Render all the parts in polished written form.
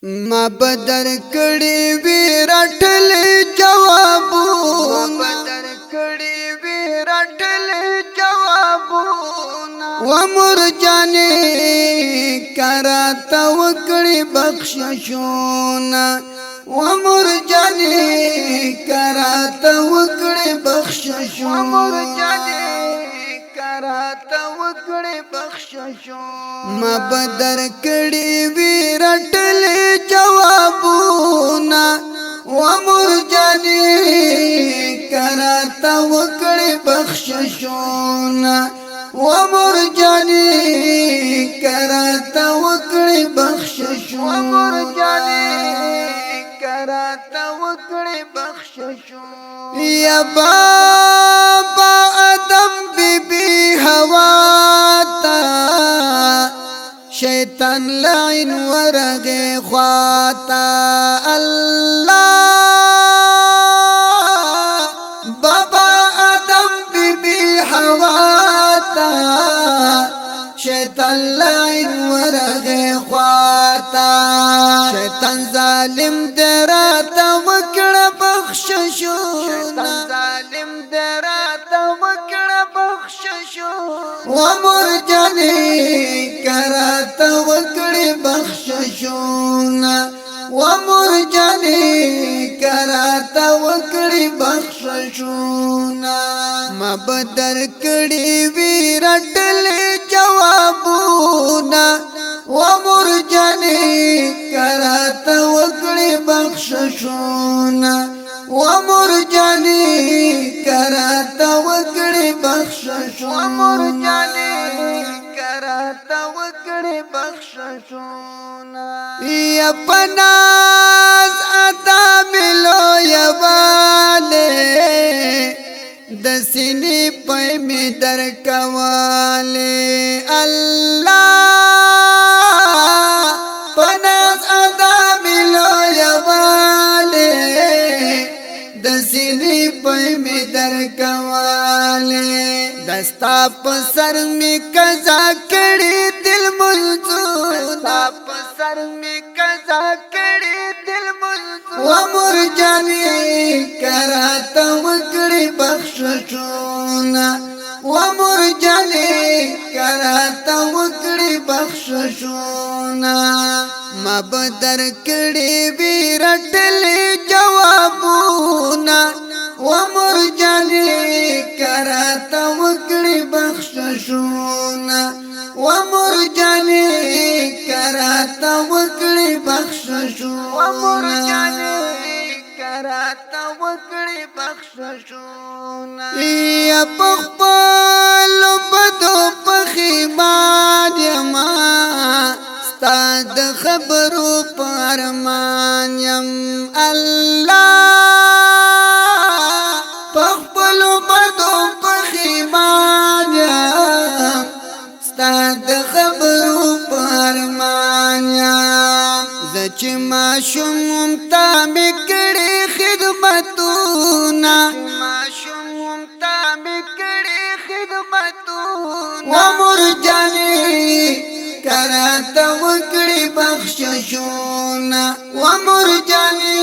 ما بدر کړي وی رټل جوابونه ما بدر کړي وی رټل جوابونه ومر جانې کراته وکړي بخششونه ومر جانې کراته وکړي بخششونه ومر جانې کراته وکړي بخششونه ما بدر کړي وی رټل جوابونه ومر جانې کراته وکړي بخششونه ومر جانې کراته وکړي بخششونه ومر جانې کراته وکړي بخششونه یا بابا ادم بیبي حوا تا شیطان لعن ورغه خواتا الله بابا آدم بیبی حوا تا شیطان لعن ورغه خواتا شیطان ظالم دراتا وکړه بخششونه ظالم دراتا وکړه بخششونه ومر جانې کراته وکړي بخششونه ومر جانې کراته وکړي بخششونه ما بدر کړي وی رټل جوابونه ومر جانې کراته وکړي بخششونه ومر جانې کراته وکړي بخششونه ومر جانې کراته وکړي بخششونه یا پناز اتا ملو یواله د سینې پې می در کواله الله پناز اتا ملو یواله د سینې پې می در کواله دستا پسر می قضا کړي دل منظور دستا پسر می قضا کړي دل منظور ومر جانې کراته وکړي بخششونه ومر جانې کراته وکړي بخششونه ما بدر کړي وی رټل جوابونه ومر جانې کراته وکړي بخششونه ومر جانې کراته وکړي بخششونه ومر جانې کراته وکړي بخششونه یا پخپل بدو پخیمان یما ستاد خبرو پرمان یم الله پخپلو بدو پخیمان یم ستاد خبرو پرمان یم زچ ما شوم تا میکړي خدمتونه ما شوم تا میکړي خدمتونه ومر جانې کراته وکړي بخششونه ومر جانې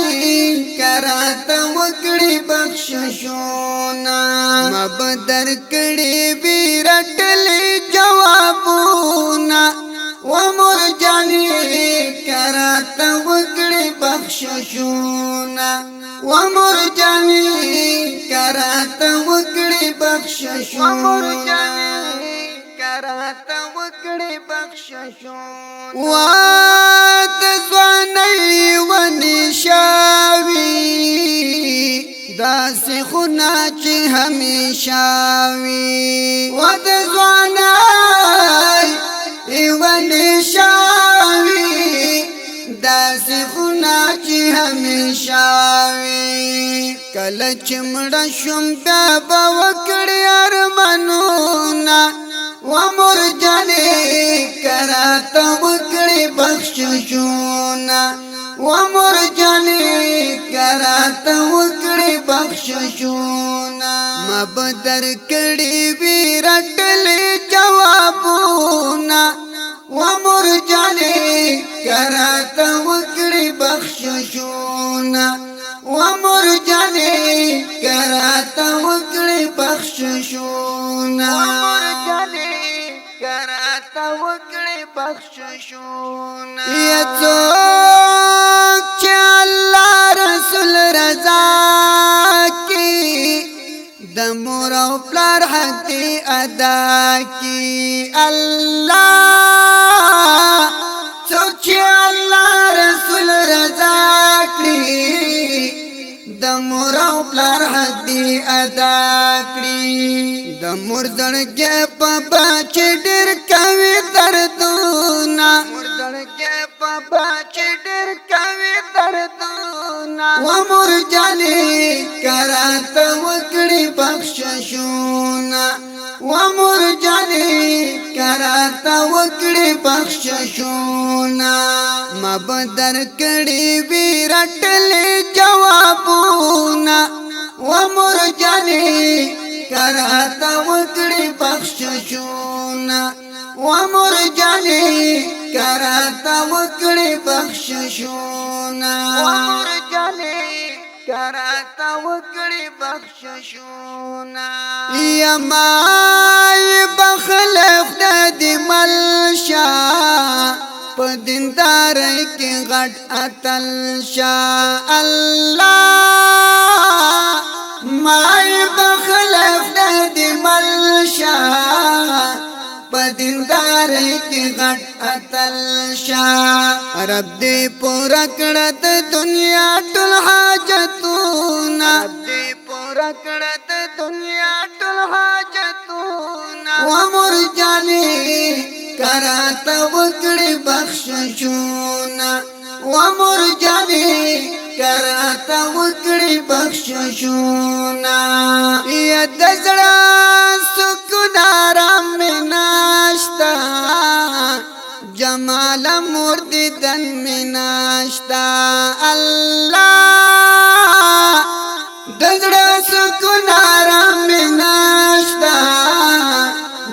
کراته وکړي بخششونه ما بدر کړي وی رټل جوابونه ومر جانې کراته وکړي بخششونه ومر جانې کراته وکړي بخششونه ومر جانې کراته وکړي بخششونه وات ځواني ونشاوي داسې خنا چې هميشه وي وات ځواني ونشاوي داسې خنا چې هميشه وي کله چې مړ شم بیا به وکړي ارمانونه ومر جانې کراته وکړي بخششونه ومر جانې کراته وکړي بخششونه ما بدر کړي وی رټل جوابونه ومر جانې کراته وکړي بخششونا ومر جاني کرات وکړي بخششونا ومر جاني کرات وکړي بخششونا یا څوک چې الله رسول رضا کی د مور او پلار حق دی ادا کی الله څوک چې الله رسول رضا کړي د مور او پلار حق دی ادا کړي د مور زړګي په بچ ډېر کوي دردونه مور زړګي په بچ ډېر کوي دردونه و مور جانې کرات وکړي بخششونه و مور جانې کرات وکړي بخششونه ما بدر کړي وی رټلې جوابونه و مور جانې کرات وکړي بخششونه و مور جانې کرات وکړي بخششونه و مور جانې کرات وکړي بخششونه یا مای بخلف د ملشا په دیندار کې غټ اتل شا الله مای بخلف د ملشا په دیندار کې غټ اتل شا رب دې پورا کړه د دنیا ټول حاجتونه رب دې پورا کړه د دنیا ټول حاجتونه و مور جانې کرات وکړي بخششونه و مور جانې کرات وکړي بخششونه یا د زړه سکون آرام مې ناشتا جمال مور دیدن مې ناشتا الله د زړه سکون آرام مې ناشتا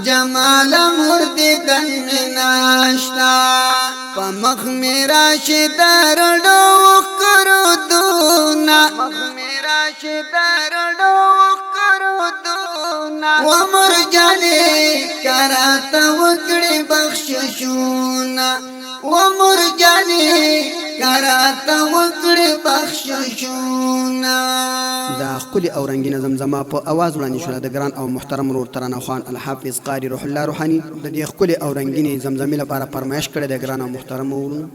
جمال مور دیدن مې ناشتا په مخ مې راشي درډو کرو دونا مخ مې راشي درډو کرو دونا و مور جانې کرات وکړي بخششونه و مور جانې کرات وکړي بخششونه دا خولي او رنگینه زمزمه په आवाज وړاندې شوه د ګران او محترم ورور ترانه خان الحافظ قاری روح الله روحاني د دې خولي او رنگینه زمزمې لپاره فرمایش کړی د ګران او محترم ورور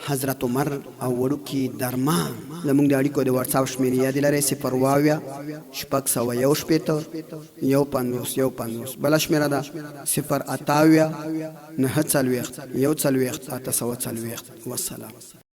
حضرت عمر او وړوکی درمان زموږ د اړیکو د واتس اپ شمیرې یاد لرئ 0 شپږ سوه یو شپېته یو پنځوس یو پنځوس بله شمېره ده 0 اتاویا 9 څلوېښت 1 څلوېښت 8 سوه څلوېښت والسلام